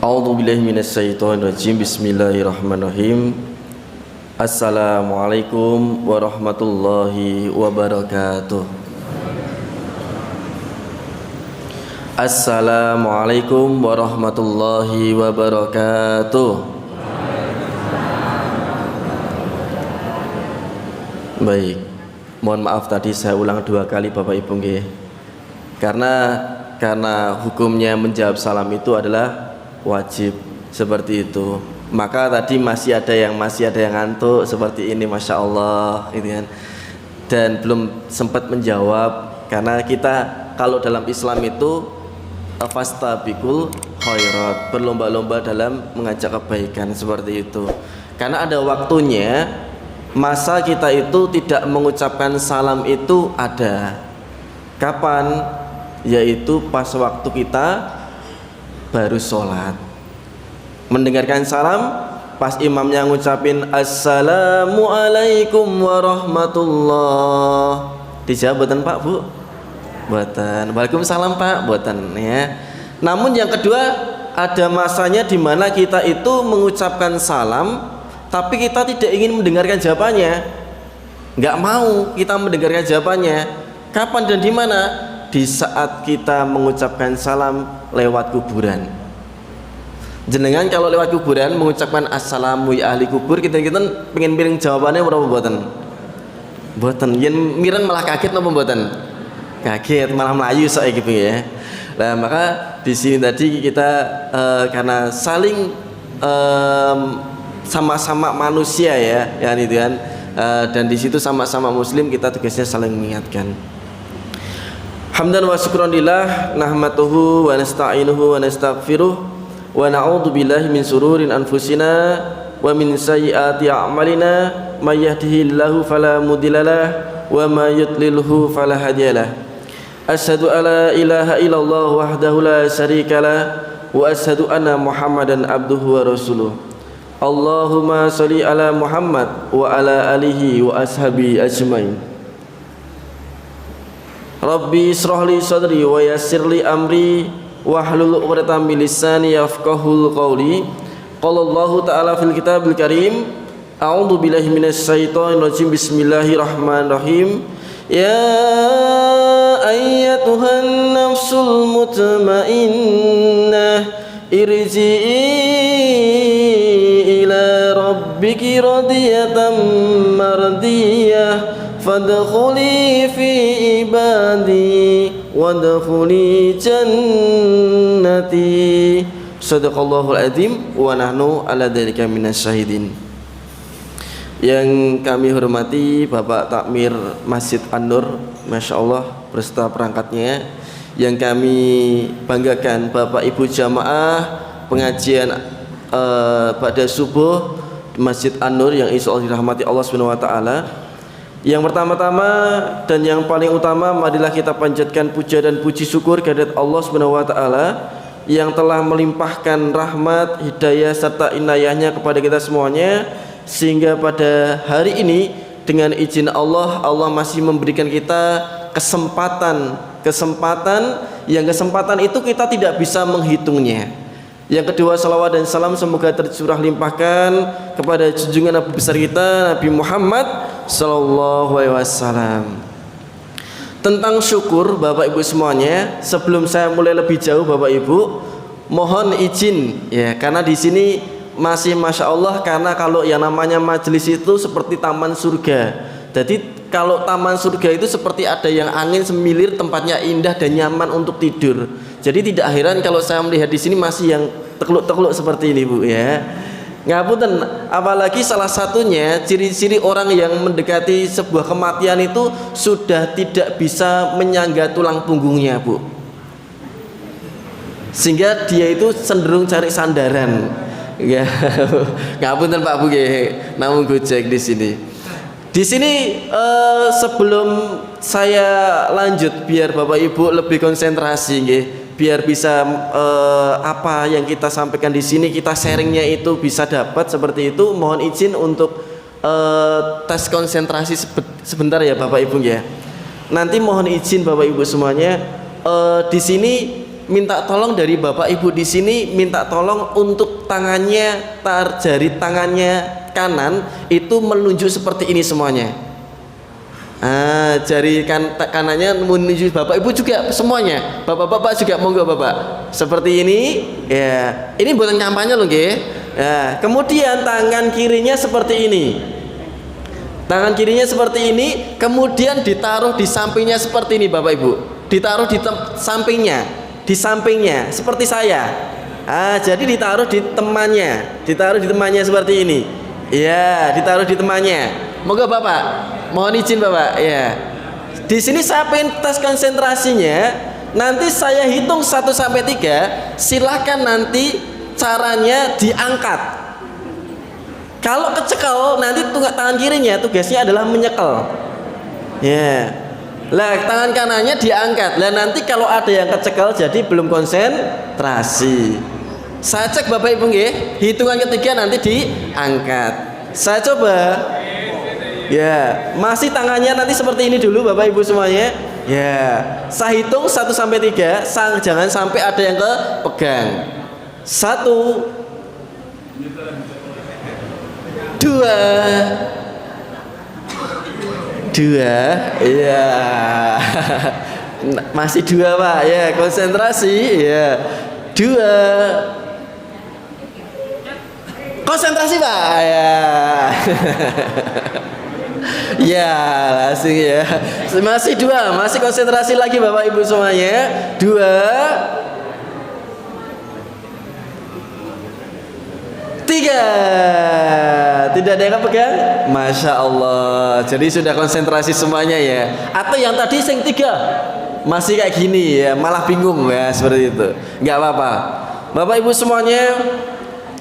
A'udzubillahi minasyaitonirrajim. Bismillahirrahmanirrahim. Assalamualaikum warahmatullahi wabarakatuh. Assalamualaikum warahmatullahi wabarakatuh. Baik, mohon maaf tadi saya ulang 2 kali Bapak Ibu nggih. Karena hukumnya menjawab salam itu adalah wajib seperti itu. Maka tadi masih ada yang ngantuk seperti ini, masya Allah, gitu kan. Dan belum sempat menjawab karena kita kalau dalam Islam itu fastabiqul khairat, berlomba-lomba dalam mengajak kebaikan seperti itu. Karena ada waktunya, masa kita itu tidak mengucapkan salam itu ada. Kapan? Yaitu pas waktu kita baru sholat, mendengarkan salam pas imamnya ngucapin assalamualaikum warahmatullah, dijawab buatan Pak Bu? Buatan. Waalaikumsalam Pak? Buatan ya. Namun yang kedua, ada masanya di mana kita itu mengucapkan salam tapi kita tidak ingin mendengarkan jawabannya, nggak mau kita mendengarkan jawabannya. Kapan dan di mana? Di saat kita mengucapkan salam lewat kuburan. Jenengan kalau lewat kuburan mengucapkan assalamu ya ahli kubur, kita pengen miring jawabannya berapa buatan? Buatan. Yang mireng malah kaget napa buatan? Kaget, malah melayu saya gitu ya. Nah, maka di sini tadi kita karena saling sama-sama manusia ya itu kan, dan di situ sama-sama muslim, kita tugasnya saling mengingatkan. Hamdan wa syukran lillah, nahmatuhu wa nasta'inuhu wa nastaghfiruh wa na'udzu billahi min sururin anfusina wa min sayyiati a'malina, may yahdihillahu fala mudhillalah wa may yudlilhu fala hadiyalah. Asyhadu alla ilaha illallah wahdahu la syarikalah wa asyhadu anna Muhammadan abduhu wa rasuluh. Allahumma shalli ala Muhammad wa ala alihi wa ashabi ajmain. Rabbi israhli sadri wa yassirli amri wahlul 'uqdatam min lisani yafqahul qawli. Qala Allahu ta'ala fil kitabil karim, a'udzu billahi minasyaitonir rajim. Bismillahirrahmanirrahim. Ya ayyatuhan nafsul mutmainnah, irji'i ila rabbiki radiyatan mardiyah, fadkhuli fi ibadi wadkhuli jannati. Shadaqallahul adzim wa nahnu ala dzalika minasyahidin. Yang kami hormati Bapak Takmir Masjid An-Nur, Masya Allah, beserta perangkatnya. Yang kami banggakan Bapak Ibu jamaah pengajian pada subuh di Masjid An-Nur yang insya Allah dirahmati Allah Subhanahu wa taala. Yang pertama-tama dan yang paling utama, marilah kita panjatkan puja dan puji syukur kehadirat Allah Subhanahu wa taala yang telah melimpahkan rahmat, hidayah serta inayahnya kepada kita semuanya, sehingga pada hari ini dengan izin Allah, Allah masih memberikan kita kesempatan yang kesempatan itu kita tidak bisa menghitungnya. Yang kedua, salawat dan salam semoga tercurah limpahkan kepada junjungan Nabi besar kita Nabi Muhammad sallallahu alaihi wasallam. Tentang syukur Bapak Ibu semuanya, sebelum saya mulai lebih jauh Bapak Ibu, mohon izin ya, karena di sini masih masya Allah, karena kalau yang namanya majelis itu seperti taman surga. Jadi kalau taman surga itu seperti ada yang angin semilir, tempatnya indah dan nyaman untuk tidur. Jadi tidak heran kalau saya melihat di sini masih yang tekluk-tekluk seperti ini Bu ya. Ngapunten, apalagi salah satunya ciri-ciri orang yang mendekati sebuah kematian itu sudah tidak bisa menyangga tulang punggungnya Bu, sehingga dia itu cenderung cari sandaran ya. Ngapunten Pak Bu ya, namun gojek di sini. Sebelum saya lanjut, biar Bapak Ibu lebih konsentrasi nggih, biar bisa apa yang kita sampaikan di sini, kita sharingnya itu bisa dapat seperti itu. Mohon izin untuk tes konsentrasi sebentar ya Bapak Ibu ya. Nanti mohon izin Bapak Ibu semuanya, di sini minta tolong dari Bapak Ibu di sini, minta tolong untuk tangannya, jari tangannya kanan itu menunjuk seperti ini semuanya. Jari kanannya menuju Bapak Ibu juga semuanya. Bapak-bapak juga monggo Bapak. Seperti ini ya. Ini buatan kampanye loh nggih. Ya, kemudian tangan kirinya seperti ini. Tangan kirinya seperti ini, kemudian ditaruh di sampingnya seperti ini Bapak Ibu. Ditaruh di sampingnya seperti saya. Jadi ditaruh di temannya seperti ini. Ya, ditaruh di temannya. Moga Bapak, mohon izin Bapak. Ya. Di sini saya pengen tes konsentrasinya. Nanti saya hitung 1 sampai 3. Silahkan nanti caranya diangkat. Kalau kecekel nanti tangan kirinya tugasnya adalah menyekel. Ya. Lah tangan kanannya diangkat. Lah nanti kalau ada yang kecekel jadi belum konsentrasi. Saya cek Bapak Ibu nggih, hitungan ketiga nanti diangkat. Saya coba. Ya, masih tangannya nanti seperti ini dulu Bapak Ibu semuanya. Ya. Saya hitung 1 sampai 3, jangan sampai ada yang kepegang. 1 2 iya. Masih 2 Pak ya, konsentrasi ya. 2 konsentrasi Pak ya. Ya langsung ya. Masih 2, masih konsentrasi lagi Bapak Ibu semuanya. 2 3. Tidak ada yang pegang? Masya Allah. Jadi sudah konsentrasi semuanya ya. Atau yang tadi sing 3 masih kayak gini ya, malah bingung ya seperti itu. Nggak apa-apa. Bapak Ibu semuanya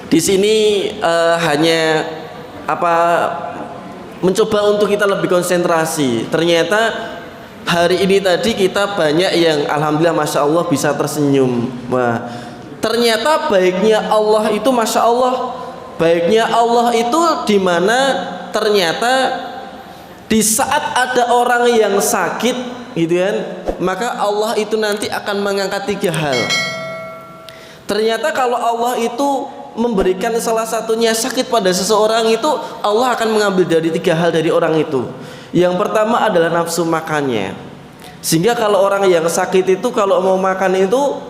di sini hanya mencoba untuk kita lebih konsentrasi. Ternyata hari ini tadi kita banyak yang alhamdulillah Masya Allah bisa tersenyum. Wah, ternyata baiknya Allah itu Masya Allah. Baiknya Allah itu dimana ternyata di saat ada orang yang sakit gitu kan, maka Allah itu nanti akan mengangkat 3 hal. Ternyata kalau Allah itu memberikan salah satunya sakit pada seseorang itu, Allah akan mengambil dari 3 hal dari orang itu. Yang pertama adalah nafsu makannya. Sehingga kalau orang yang sakit itu kalau mau makan itu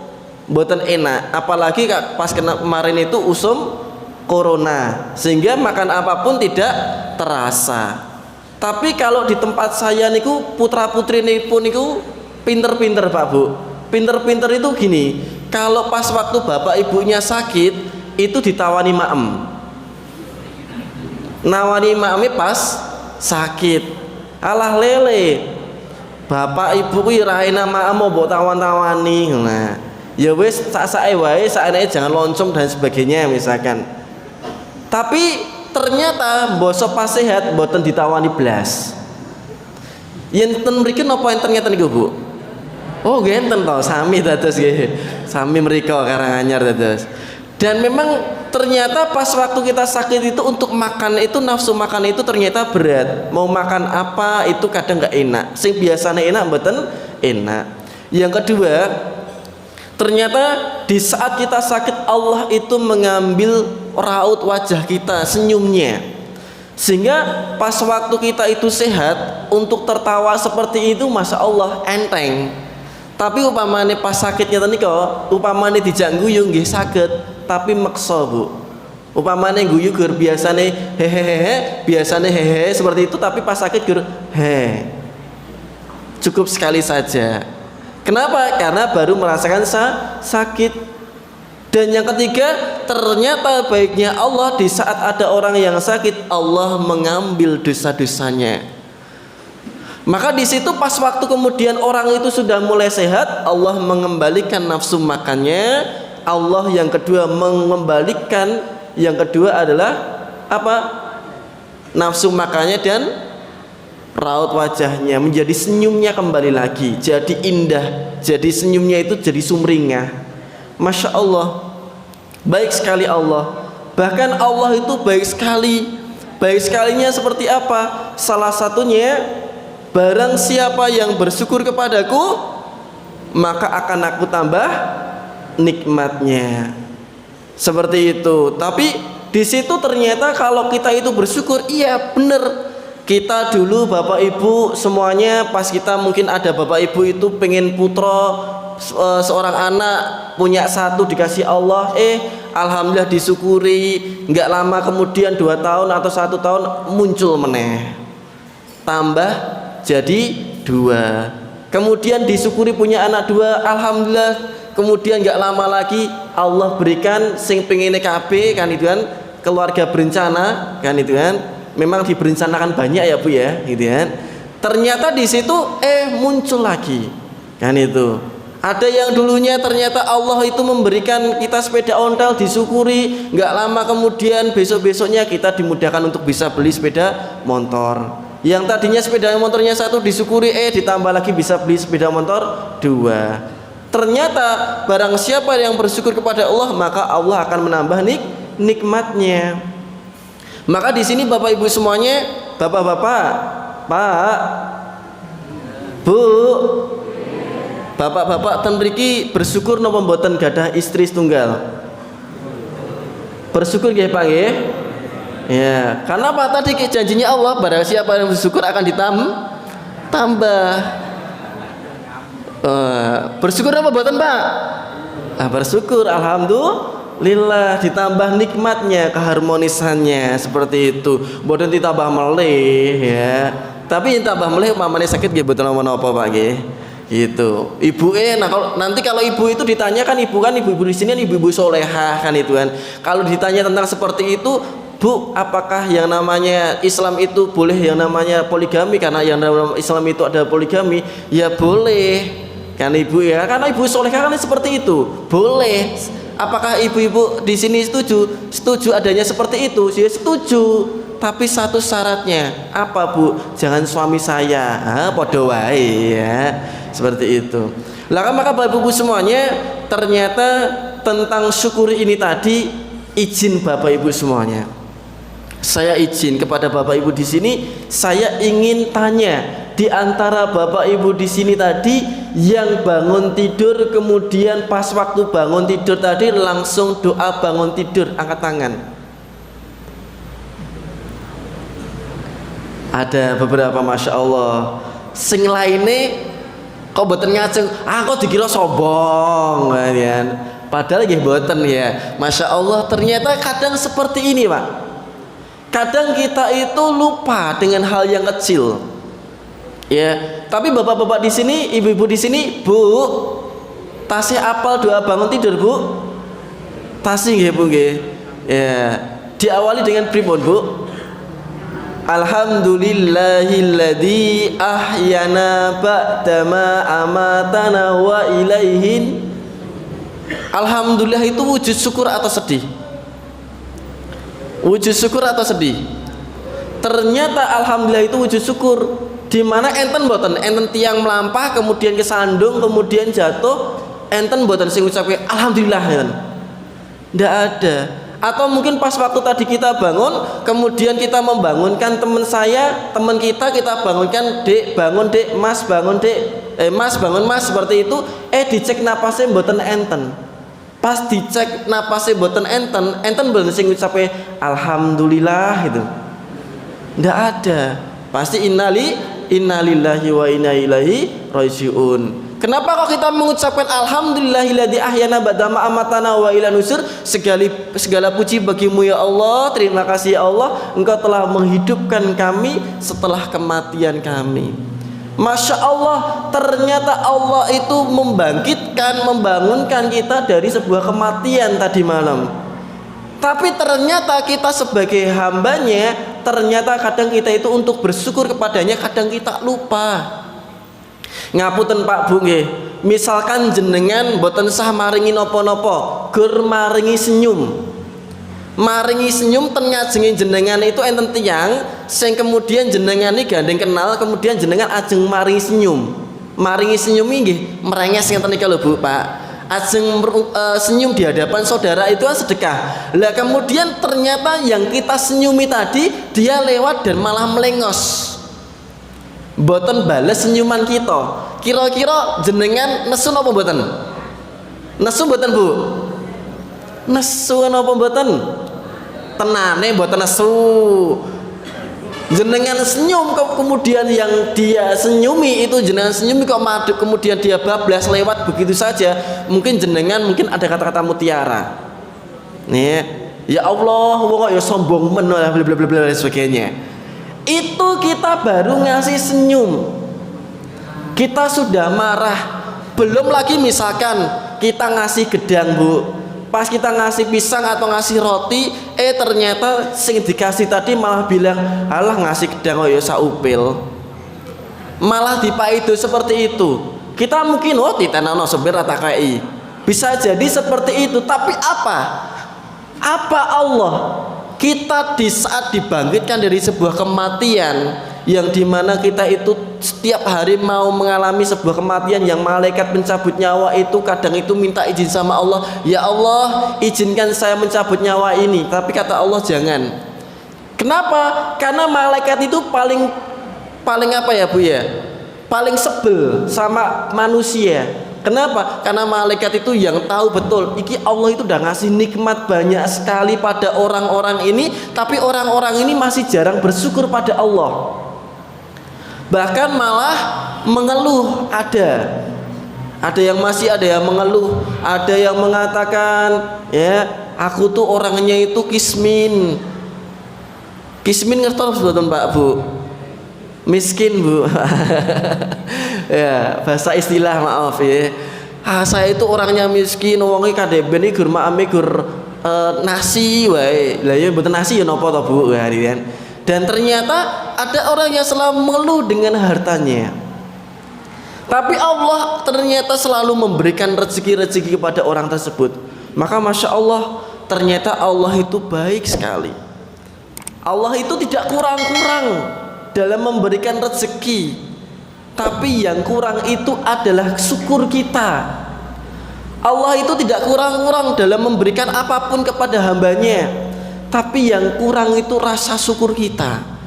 mboten enak, apalagi pas kemarin itu usum corona, sehingga makan apapun tidak terasa. Tapi kalau di tempat saya niku putra putri niku pinter-pinter Pak Bu. Pinter-pinter itu gini, kalau pas waktu bapak ibunya sakit itu ditawani maem. Nawani maeme pas sakit. Alah lele. Bapak ibu kuwi ra enak maem mbok tawan-tawani. Nah, ya wis sak-sake wae, sakene jangan loncom dan sebagainya misalkan. Tapi ternyata bosok pas sehat mboten ditawani blas. Yen ten mriki napa enten ngeten niku, Bu? Oh, ngenten to, sami dados nggih. Sami mriko Karanganyar dados. Dan memang ternyata pas waktu kita sakit itu untuk makan itu nafsu makan itu ternyata berat. Mau makan apa itu kadang nggak enak. Sing biasanya enak mboten enak. Yang kedua, ternyata di saat kita sakit Allah itu mengambil raut wajah kita, senyumnya. Sehingga pas waktu kita itu sehat untuk tertawa seperti itu Masya Allah enteng. Tapi upamane pas sakitnya tadi kok, upamane dijak guyu nggih saged, tapi maksa Bu. Upamane guyu gur biasane hehehe, biasane hehe seperti itu, tapi pas sakit gur he. Cukup sekali saja. Kenapa? Karena baru merasakan sakit. Dan yang ketiga, ternyata baiknya Allah di saat ada orang yang sakit, Allah mengambil dosa-dosanya. Maka di situ pas waktu kemudian orang itu sudah mulai sehat, Allah mengembalikan nafsu makannya. Allah yang kedua mengembalikan, yang kedua adalah apa? Nafsu makannya dan raut wajahnya, menjadi senyumnya kembali lagi, jadi indah, jadi senyumnya itu jadi sumringah. Masya Allah, baik sekali Allah. Bahkan Allah itu baik sekali. Baik sekalinya seperti apa? Salah satunya, barang siapa yang bersyukur kepadaku, maka akan aku tambah nikmatnya. Seperti itu. Tapi di situ ternyata kalau kita itu bersyukur, iya benar. Kita dulu Bapak Ibu semuanya pas kita mungkin ada Bapak Ibu itu pengen putra seorang anak punya satu dikasih Allah, alhamdulillah disyukuri, nggak lama kemudian 2 tahun atau 1 tahun muncul meneh, tambah jadi 2, kemudian disyukuri punya anak 2, alhamdulillah, kemudian nggak lama lagi Allah berikan sing pengen KB kan itu kan, keluarga berencana kan itu kan, memang diberencanakan banyak ya Bu ya gitu kan, ternyata di situ muncul lagi kan itu. Ada yang dulunya ternyata Allah itu memberikan kita sepeda ontel disyukuri, nggak lama kemudian besok-besoknya kita dimudahkan untuk bisa beli sepeda motor. Yang tadinya sepeda motornya 1 disyukuri, ditambah lagi bisa beli sepeda motor 2. Ternyata barang siapa yang bersyukur kepada Allah, maka Allah akan menambah nikmatnya. Maka di sini Bapak Ibu semuanya, Bapak-bapak, Pak, Bu, Bapak-bapak ten mriki bersyukur napa mboten gadah istri setunggal? Bersyukur nggih Pak nggih? Ya, karena apa tadi janjinya Allah, barang siapa yang bersyukur akan ditambah. Bersyukur apa mboten Pak? Bersyukur, alhamdulillah, ditambah nikmatnya, keharmonisannya seperti itu. Mboten ditambah meleh ya. Tapi ditambah meleh mamane sakit nggih mboten napa-napa Pak nggih. Gitu. Ibu nanti kalau ibu itu ditanya kan ibu di sini kan ibu-ibu solehah kan itu kan. Kalau ditanya tentang seperti itu, Bu, apakah yang namanya Islam itu boleh yang namanya poligami, karena yang namanya Islam itu ada poligami? Ya boleh. Kan Ibu ya, karena ibu solehah kan seperti itu. Boleh. Apakah ibu-ibu di sini setuju adanya seperti itu? Ya setuju. Tapi satu syaratnya apa Bu? Jangan suami saya, podo wae ya. Seperti itu. Maka Bapak Ibu semuanya, ternyata tentang syukur ini tadi, izin Bapak Ibu semuanya. Saya izin kepada Bapak Ibu di sini, saya ingin tanya, di antara Bapak Ibu di sini tadi yang bangun tidur kemudian pas waktu bangun tidur tadi langsung doa bangun tidur, angkat tangan. Ada beberapa, masya Allah. Sing lainnya kok boten ngajeng, kok dikira sombong kan. Padahal nggih boten ya. Masya Allah, ternyata kadang seperti ini Pak. Kadang kita itu lupa dengan hal yang kecil. Ya, tapi bapak-bapak di sini, ibu-ibu di sini, Bu, tasih apal doa bangun tidur Bu? Tasih nggih Bu nggih. Ya, diawali dengan pripun Bu? Alhamdulillahilladzi ahyana ba'dama amatana wa ilaihin. Alhamdulillah itu wujud syukur atau sedih? Wujud syukur atau sedih? Ternyata alhamdulillah itu wujud syukur. Di mana enten mboten, enten tiang melampah kemudian kesandung kemudian jatuh, enten mboten sing ngucape alhamdulillah kan? Ndak ada. Atau mungkin pas waktu tadi kita bangun, kemudian kita membangunkan teman kita bangunkan, Dek bangun Dek, Mas bangun Dek, Mas bangun Mas, seperti itu. Dicek napasnya mboten enten. Pas dicek napasnya mboten enten mboten sing ngucape alhamdulillah itu. Ndak ada. Pasti innalillahi wa inna ilaihi rajiun. Kenapa kok kita mengucapkan alhamdulillahilladzi ahyana ba'dama amatana wa ila nusur? Segala puji bagimu ya Allah, terima kasih ya Allah, Engkau telah menghidupkan kami setelah kematian kami. Masya Allah, ternyata Allah itu membangunkan kita dari sebuah kematian tadi malam. Tapi ternyata kita sebagai hambanya, ternyata kadang kita itu untuk bersyukur kepadanya, kadang kita lupa. Ngapunten Pak Bu nggih, misalkan jenengan boten sah maringi napa-napa, gur maringi senyum. Maringi senyum ten ngajenge jenengan itu enten tiyang sing kemudian jenengan iki gandeng kenal, kemudian jenengan ajeng maringi senyum. Maringi senyum nggih merenges ngeten iki lho Bu Pak. Ajeng senyum di hadapan saudara itu kan sedekah. Lah kemudian ternyata yang kita senyumi tadi dia lewat dan malah melengos. Mboten bales senyuman kita. Kira-kira jenengan nesu napa mboten? Nesu mboten, Bu? Nesu napa mboten? Tenane mboten nesu. Jenengan senyum kok, kemudian yang dia senyumi itu jenengan senyumi kok madep, kemudian dia bablas lewat begitu saja. Mungkin jenengan ada kata-kata mutiara. Nih, ya Allah, wong kok ya sombong men bla bla bla bla sebagainya. Itu kita baru ngasih senyum. Kita sudah marah. Belum lagi misalkan kita ngasih gedang, Bu. Pas kita ngasih pisang atau ngasih roti, ternyata sing dikasih tadi malah bilang, alah ngasih gedang kok ya saupil. Malah dipaido seperti itu. Kita mungkin titenano sopir rata kai. Bisa jadi seperti itu, tapi apa Allah kita di saat dibangkitkan dari sebuah kematian yang dimana kita itu setiap hari mau mengalami sebuah kematian yang malaikat mencabut nyawa itu kadang itu minta izin sama Allah, ya Allah izinkan saya mencabut nyawa ini, tapi kata Allah jangan. Kenapa? Karena malaikat itu paling apa ya, Bu ya, paling sebel sama manusia. Kenapa? Karena malaikat itu yang tahu betul iki Allah itu udah ngasih nikmat banyak sekali pada orang-orang ini, tapi orang-orang ini masih jarang bersyukur pada Allah. Bahkan malah mengeluh, ada yang masih ada yang mengeluh, ada yang mengatakan, ya aku tuh orangnya itu kismin ngertos betul Pak Bu, miskin Bu. Ya bahasa istilah, maaf ya. Saya itu orangnya miskin, wonge kadeben iki gur maame gur nasi wae. Lah ya mboten nasi ya napa to Bu, kan. Dan ternyata ada orang yang selalu mengeluh dengan hartanya, tapi Allah ternyata selalu memberikan rezeki-rezeki kepada orang tersebut. Maka Masya Allah, ternyata Allah itu baik sekali. Allah itu tidak kurang-kurang dalam memberikan rezeki, tapi yang kurang itu adalah syukur kita. Allah itu tidak kurang-kurang dalam memberikan apapun kepada hambanya, tapi yang kurang itu rasa syukur kita.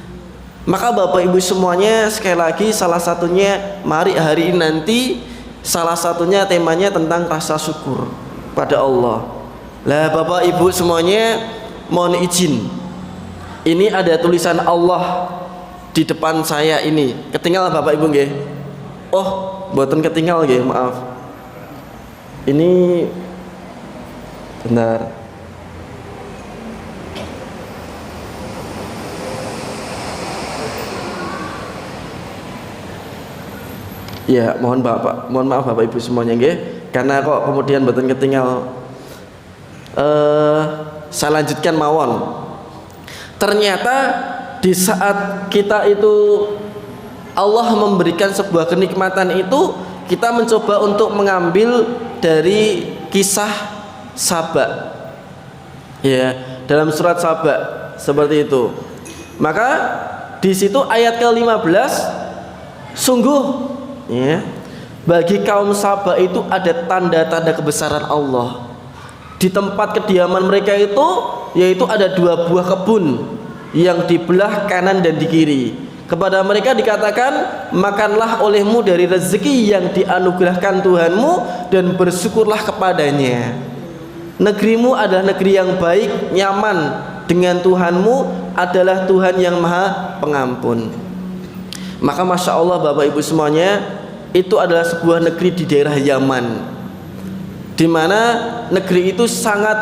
Maka Bapak Ibu semuanya, sekali lagi salah satunya, mari hari ini nanti salah satunya temanya tentang rasa syukur pada Allah. Lah Bapak Ibu semuanya, mohon izin, ini ada tulisan Allah di depan saya ini. Ketinggalan Bapak Ibu nggih? Oh, mboten ketinggal nggih, maaf. Ini benar. Ya, mohon maaf Bapak Ibu semuanya nggih, karena kok kemudian mboten ketinggal. Saya lanjutkan mawon. Ternyata di saat kita itu Allah memberikan sebuah kenikmatan itu, kita mencoba untuk mengambil dari kisah Saba. Ya, dalam surat Saba seperti itu. Maka di situ ayat ke-15, sungguh ya, bagi kaum Saba itu ada tanda-tanda kebesaran Allah. Di tempat kediaman mereka itu, yaitu ada 2 buah kebun yang dibelah kanan dan di kiri. Kepada mereka dikatakan, makanlah olehmu dari rezeki yang dianugerahkan Tuhanmu dan bersyukurlah kepadanya. Negerimu adalah negeri yang baik, nyaman, dengan Tuhanmu adalah Tuhan yang maha pengampun. Maka Masya Allah Bapak Ibu semuanya, itu adalah sebuah negeri di daerah Yaman, di mana negeri itu sangat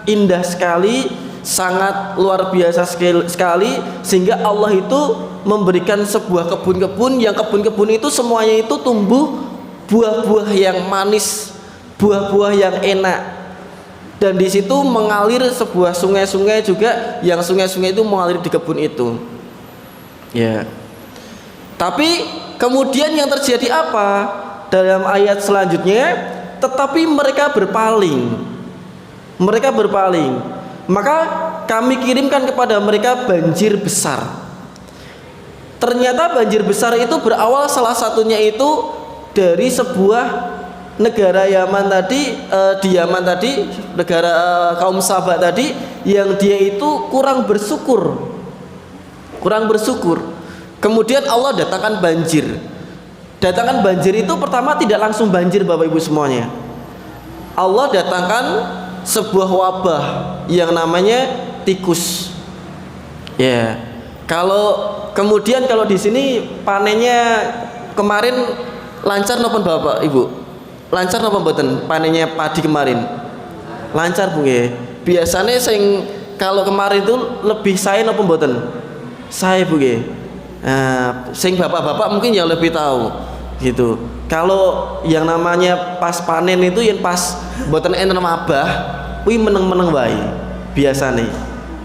indah sekali, sangat luar biasa sekali, sehingga Allah itu memberikan sebuah kebun-kebun, yang kebun-kebun itu semuanya itu tumbuh buah-buah yang manis, buah-buah yang enak, dan di situ mengalir sebuah sungai-sungai juga, yang sungai-sungai itu mengalir di kebun itu. Ya. Tapi kemudian yang terjadi apa? Dalam ayat selanjutnya, tetapi mereka berpaling. Maka kami kirimkan kepada mereka banjir besar. Ternyata banjir besar itu berawal salah satunya itu dari sebuah negara Yaman tadi, di Yaman tadi, negara kaum Saba tadi, yang dia itu kurang bersyukur. Kemudian Allah datangkan banjir. Datangkan banjir itu pertama tidak langsung banjir Bapak Ibu semuanya. Allah datangkan sebuah wabah yang namanya tikus. Ya. Kalau kemudian kalau di sini panennya kemarin lancar napa Bapak Ibu? Lancar napa mboten panennya padi kemarin? Lancar Bu nggih. Biasanya sing kalau kemarin itu lebih sae napa mboten? Sae Bu nggih. Nah, sing bapak-bapak mungkin yang lebih tahu gitu. Kalau yang namanya pas panen itu yang pas mboten enten mabah, kuwi meneng-meneng wae biasane.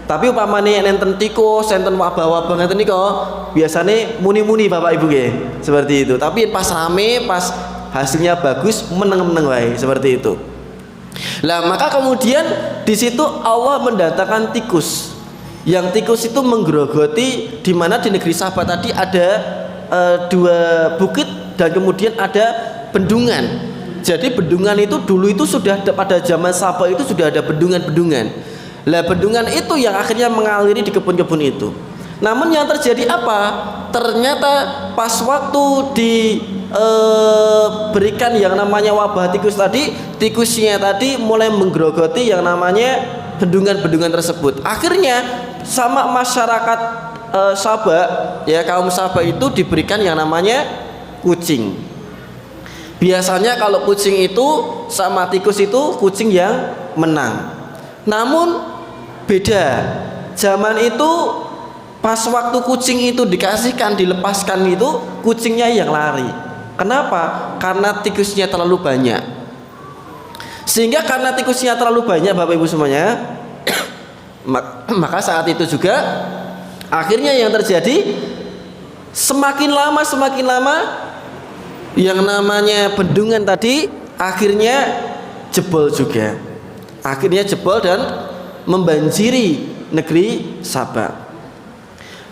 Tapi upamane enten tikus, enten wabah-wabah ngeten nika, biasane muni-muni Bapak Ibu nggih. Seperti itu. Tapi pas rame, pas hasilnya bagus, meneng-meneng wae seperti itu. Lah maka kemudian di situ Allah mendatangkan tikus. Yang tikus itu menggerogoti di mana di negeri Sabah tadi ada dua bukit dan kemudian ada bendungan. Jadi bendungan itu dulu itu sudah pada zaman Sabah itu sudah ada bendungan-bendungan. Lah bendungan itu yang akhirnya mengaliri di kebun-kebun itu. Namun yang terjadi apa? Ternyata pas waktu diberikan yang namanya wabah tikus tadi, tikusnya tadi mulai menggerogoti yang namanya bendungan-bendungan tersebut. Akhirnya sama masyarakat Sabah, ya kaum Sabah itu diberikan yang namanya kucing. Biasanya kalau kucing itu sama tikus itu kucing yang menang. Namun beda. Zaman itu pas waktu kucing itu dikasihkan, dilepaskan itu kucingnya yang lari. Kenapa? Karena tikusnya terlalu banyak. Sehingga karena tikusnya terlalu banyak Bapak Ibu semuanya, maka saat itu juga akhirnya yang terjadi semakin lama yang namanya bendungan tadi akhirnya jebol juga. Akhirnya jebol dan membanjiri negeri Sabah.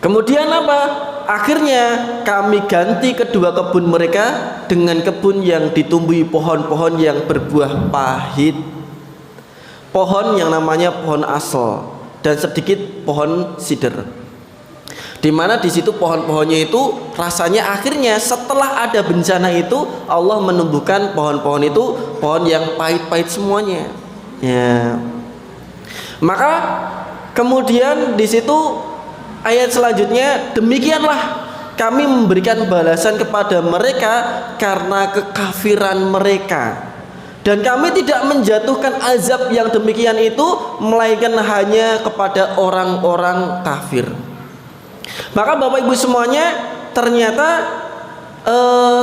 Kemudian apa? Akhirnya kami ganti kedua kebun mereka dengan kebun yang ditumbuhi pohon-pohon yang berbuah pahit. Pohon yang namanya pohon asal dan sedikit pohon sider. Di mana di situ pohon-pohonnya itu rasanya akhirnya setelah ada bencana itu Allah menumbuhkan pohon-pohon itu pohon yang pahit-pahit semuanya. Ya. Maka kemudian di situ ayat selanjutnya, demikianlah kami memberikan balasan kepada mereka karena kekafiran mereka. Dan kami tidak menjatuhkan azab yang demikian itu melainkan hanya kepada orang-orang kafir. Maka Bapak Ibu semuanya ternyata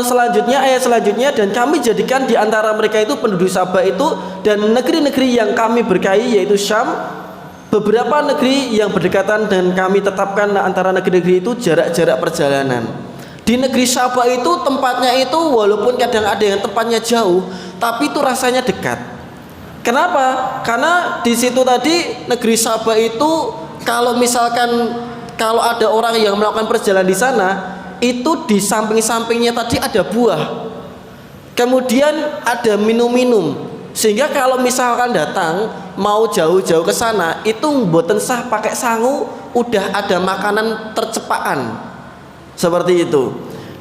selanjutnya ayat selanjutnya, dan kami jadikan di antara mereka itu penduduk Sabah itu dan negeri-negeri yang kami berkahi yaitu Syam, beberapa negeri yang berdekatan, dan kami tetapkan antara negeri-negeri itu jarak-jarak perjalanan. Di negeri Sabah itu tempatnya itu walaupun kadang ada yang tempatnya jauh, tapi itu rasanya dekat. Kenapa? Karena di situ tadi negeri Sabah itu kalau misalkan kalau ada orang yang melakukan perjalanan di sana, itu di samping-sampingnya tadi ada buah. Kemudian ada minum-minum. Sehingga kalau misalkan datang mau jauh-jauh ke sana, itu mboten sah pakai sangu, udah ada makanan tercepaan. Seperti itu.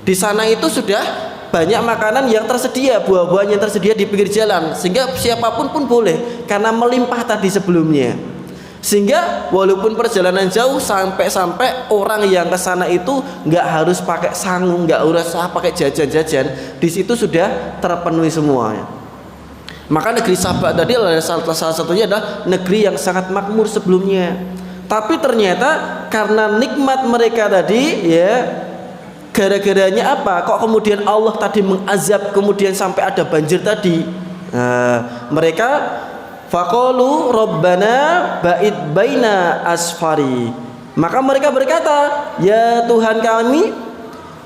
Di sana itu sudah banyak makanan yang tersedia, buah-buahan yang tersedia di pinggir jalan, sehingga siapapun pun boleh karena melimpah tadi sebelumnya. Sehingga walaupun perjalanan jauh sampai orang yang ke sana itu nggak harus pakai sangu, nggak usah pakai jajan-jajan, di situ sudah terpenuhi semuanya. Maka negeri Sabah tadi adalah salah satunya adalah negeri yang sangat makmur sebelumnya. Tapi ternyata karena nikmat mereka tadi, ya, gara-garanya apa? Kok kemudian Allah tadi mengazab, kemudian sampai ada banjir tadi? Mereka faqalu rabbana ba'id baina asfari. Maka mereka berkata, ya Tuhan kami,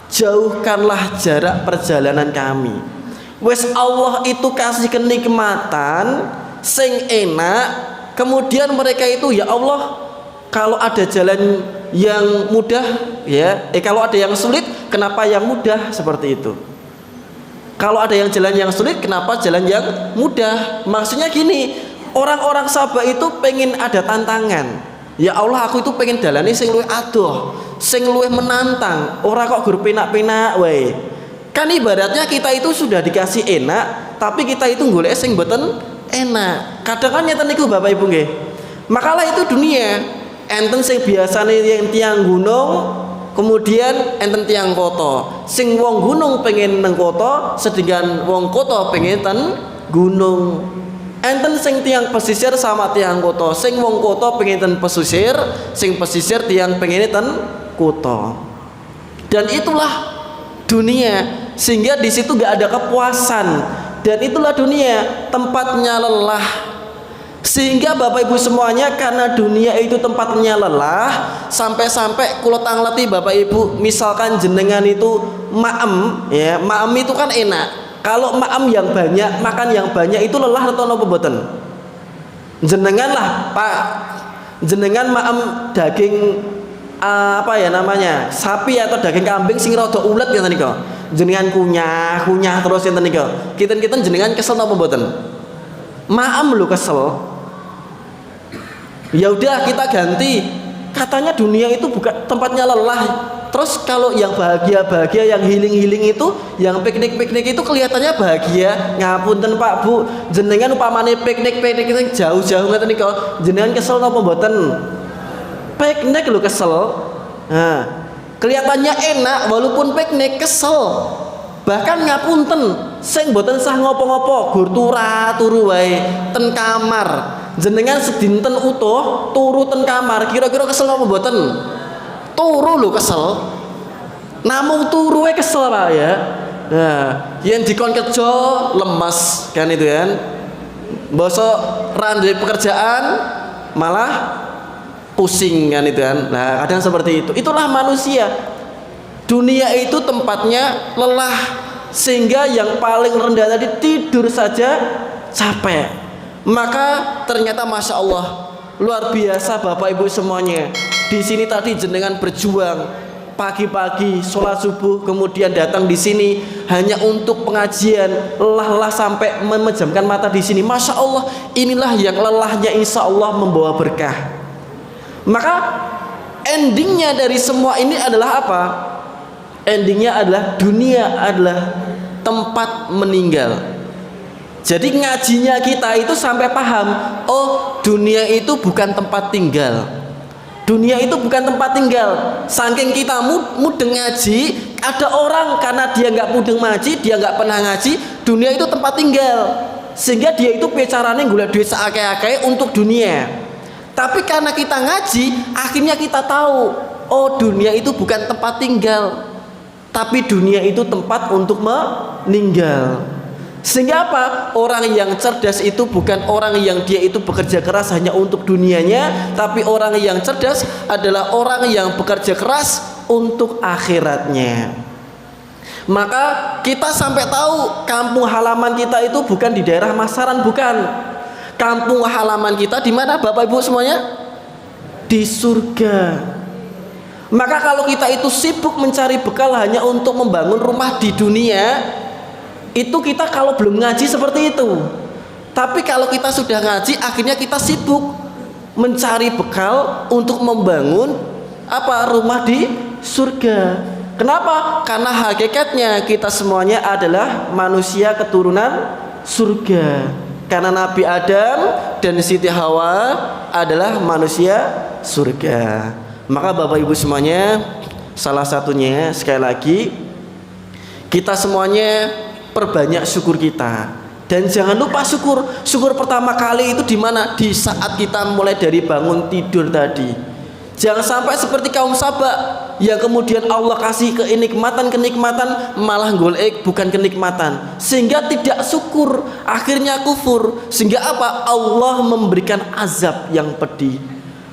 jauhkanlah jarak perjalanan kami. Wes Allah itu kasih kenikmatan sing enak, kemudian mereka itu ya Allah, kalau ada jalan yang mudah, ya, kalau ada yang sulit, kenapa yang mudah? Seperti itu. Kalau ada yang jalan yang sulit, kenapa jalan yang mudah? Maksudnya gini, orang-orang Sabah itu pengen ada tantangan. Ya Allah, aku itu pengen dalane sing luwih adoh, sing luwih menantang. Ora kok gur penak-penak wae. Kan ibaratnya kita itu sudah dikasih enak, tapi kita itu golek sing mboten enak. Kadang kan nyata niku Bapak Ibu nggih. Makalah itu dunia. Enten sing biasane yang tiang gunung, kemudian enten tiang kota. Sing wong gunung pengen nang kota, sedangkan wong kota pengen ten gunung. Enten sing tiang pesisir sama tiang kota. Sing wong kota pengen ten pesisir, sing pesisir tiang pengen ten kota. Dan itulah dunia, sehingga di situ gak ada kepuasan, dan itulah dunia, tempatnya lelah. Sehingga Bapak Ibu semuanya, karena dunia itu tempatnya lelah, sampai-sampai kula tangleti Bapak Ibu, misalkan jenengan itu maem, ya maem itu kan enak. Kalau maem yang banyak, makan yang banyak itu lelah atau napa mboten? Jenengan lah Pak, jenengan maem daging apa ya namanya, sapi atau daging kambing sing rada ulet ya tadi kok, jenengan kunyah terus ya tadi kok, kita jenengan kesel apa mboten? Maem lu kesel. Ya udah kita ganti, katanya dunia itu bukan tempatnya lelah. Terus kalau yang bahagia yang healing itu, yang piknik itu kelihatannya bahagia. Ngapunten Pak Bu, jenengan upamane piknik itu jauh-jauh ngeten nika, jenengan kesel apa mboten? Piknik lu kesel. Nah, kelihatannya enak walaupun piknik kesel. Bahkan ngapunten, sing mboten sah ngopo-ngopo, gur turu wae ten kamar. Jenengan sedinten utuh turu ten kamar, kira-kira kesel apa mboten? Turu lu kesel. Namung turu wae kesel Pak ya. Nah, yen dikon kerja lemes kan itu kan. Bosok randhe pekerjaan malah pusing kan itu kan. Nah kadang seperti itu. Itulah manusia. Dunia itu tempatnya lelah, sehingga yang paling rendah tadi tidur saja capek. Maka ternyata Masya Allah luar biasa Bapak Ibu semuanya. Di sini tadi jenengan berjuang pagi-pagi sholat subuh, kemudian datang di sini hanya untuk pengajian, lelah sampai memejamkan mata di sini. Masya Allah, inilah yang lelahnya insya Allah membawa berkah. Maka endingnya dari semua ini adalah apa? Endingnya adalah dunia adalah tempat meninggal. Jadi ngajinya kita itu sampai paham, oh dunia itu bukan tempat tinggal. Dunia itu bukan tempat tinggal. Saking kita mudeng ngaji, ada orang karena dia nggak mudeng ngaji, dia nggak pernah ngaji, dunia itu tempat tinggal. Sehingga dia itu bicaranya gula duit seakeh-akeh untuk dunia. Tapi karena kita ngaji, akhirnya kita tahu, oh dunia itu bukan tempat tinggal, tapi dunia itu tempat untuk meninggal. Sehingga apa? Orang yang cerdas itu bukan orang yang dia itu bekerja keras hanya untuk dunianya, tapi orang yang cerdas adalah orang yang bekerja keras untuk akhiratnya. Maka kita sampai tahu kampung halaman kita itu bukan di daerah Masaran, bukan. Kampung halaman kita di mana Bapak Ibu semuanya? Di surga. Maka kalau kita itu sibuk mencari bekal hanya untuk membangun rumah di dunia, itu kita kalau belum ngaji seperti itu. Tapi kalau kita sudah ngaji, akhirnya kita sibuk mencari bekal untuk membangun apa? Rumah di surga. Kenapa? Karena hakikatnya kita semuanya adalah manusia keturunan surga. Karena Nabi Adam dan Siti Hawa adalah manusia surga. Maka Bapak Ibu semuanya, salah satunya sekali lagi, kita semuanya perbanyak syukur kita. Dan jangan lupa syukur pertama kali itu di mana? Di saat kita mulai dari bangun tidur tadi. Jangan sampai seperti kaum Saba yang kemudian Allah kasih kenikmatan malah golek bukan kenikmatan, sehingga tidak syukur, akhirnya kufur, sehingga apa? Allah memberikan azab yang pedih.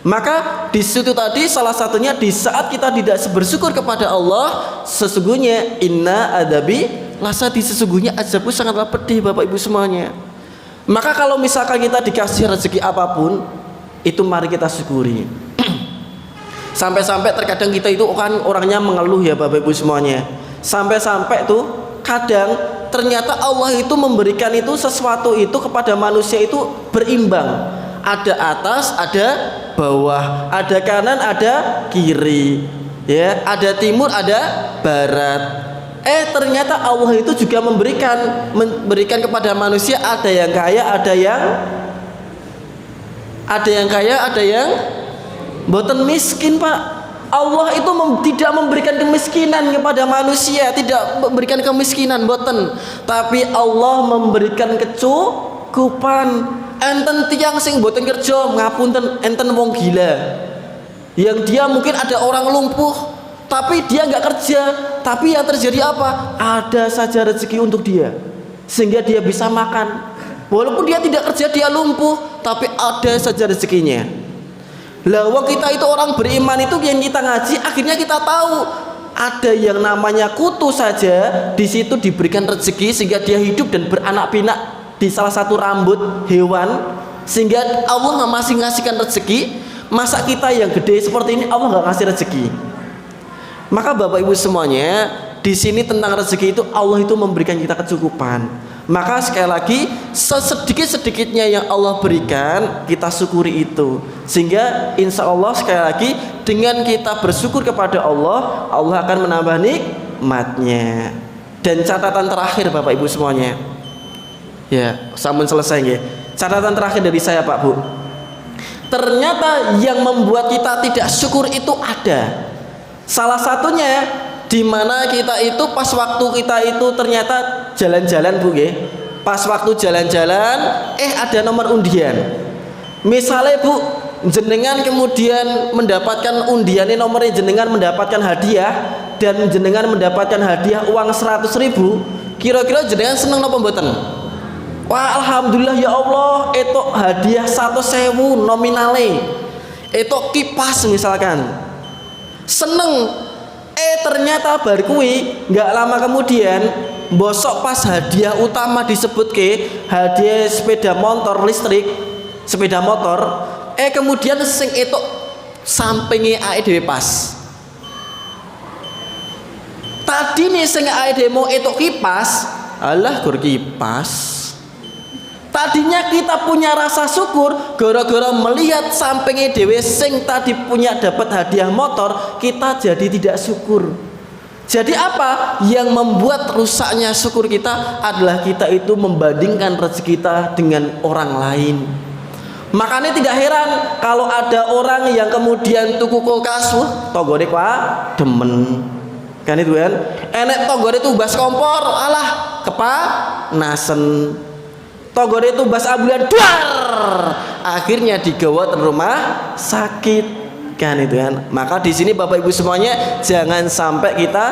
Maka di situ tadi salah satunya di saat kita tidak bersyukur kepada Allah, sesungguhnya inna adabi lasadi, sesungguhnya azabku sangatlah pedih Bapak Ibu semuanya. Maka kalau misalkan kita dikasih rezeki apapun, itu mari kita syukuri. Sampai-sampai terkadang kita itu kan orangnya mengeluh ya Bapak Ibu semuanya. Sampai-sampai tuh kadang ternyata Allah itu memberikan itu sesuatu itu kepada manusia itu berimbang. Ada atas, ada bawah, ada kanan, ada kiri, ya, ada timur, ada barat. Ternyata Allah itu juga memberikan kepada manusia, ada yang kaya, ada yang kaya, ada yang boten miskin, Pak. Allah itu tidak memberikan kemiskinan kepada manusia, tidak memberikan kemiskinan boten, tapi Allah memberikan kecukupan. Enten tiang sing boten kerja, ngapunten, enten wong gila yang dia mungkin ada orang lumpuh tapi dia nggak kerja, tapi yang terjadi apa? Ada saja rezeki untuk dia sehingga dia bisa makan. Walaupun dia tidak kerja, dia lumpuh, tapi ada saja rezekinya. Lah wong kita itu orang beriman itu yang kita ngaji, akhirnya kita tahu ada yang namanya kutu saja di situ diberikan rezeki sehingga dia hidup dan beranak pinak di salah satu rambut hewan, sehingga Allah masih ngasihkan rezeki. Masa kita yang gede seperti ini Allah nggak ngasih rezeki? Maka Bapak Ibu semuanya, di sini tentang rezeki itu Allah itu memberikan kita kecukupan. Maka sekali lagi, sesedikit-sedikitnya yang Allah berikan kita syukuri itu, sehingga insya Allah sekali lagi dengan kita bersyukur kepada Allah, Allah akan menambah nikmatnya. Dan catatan terakhir Bapak Ibu semuanya, ya sampun selesai ya. Catatan terakhir dari saya Pak Bu, ternyata yang membuat kita tidak syukur itu ada. Salah satunya di mana kita itu pas waktu kita itu ternyata jalan-jalan Bu nggih. Pas waktu jalan-jalan ada nomor undian. Misalnya Bu, jenengan kemudian mendapatkan undiannya, nomornya jenengan mendapatkan hadiah, dan jenengan mendapatkan hadiah uang 100.000, kira-kira jenengan seneng napa mboten? Wah alhamdulillah ya Allah, itu hadiah 100.000 nominale, itu kipas misalkan, seneng. Ternyata bar kuwi nggak lama kemudian bosok pas hadiah utama disebut ke hadiah sepeda motor listrik, sepeda motor, kemudian sing itu sampingi ae dhewe pas. Tadi nih sing ae demo itu kipas, alah gur kipas. Tadinya kita punya rasa syukur gara-gara melihat sampingnya dewe sing tadi punya dapat hadiah motor, kita jadi tidak syukur. Jadi apa yang membuat rusaknya syukur kita adalah kita itu membandingkan rezeki kita dengan orang lain. Makanya tidak heran kalau ada orang yang kemudian tuku kulkas, togone kwa demen. Kan itu kan? Enek togone itu bas kompor, alah kepanasen. Togone itu bas ambulan duar, akhirnya digawa ke rumah sakit, kan itu kan. Maka di sini Bapak Ibu semuanya, jangan sampai kita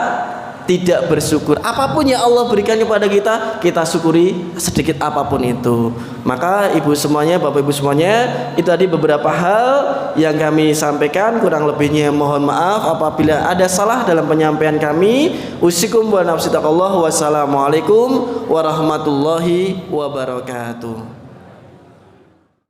tidak bersyukur. Apapun yang Allah berikan kepada kita, kita syukuri sedikit apapun itu. Maka Ibu semuanya, Bapak Ibu semuanya, itu tadi beberapa hal yang kami sampaikan. Kurang lebihnya mohon maaf apabila ada salah dalam penyampaian kami. Usikum wa nafsi taqallah. Wassalamualaikum warahmatullahi wabarakatuh.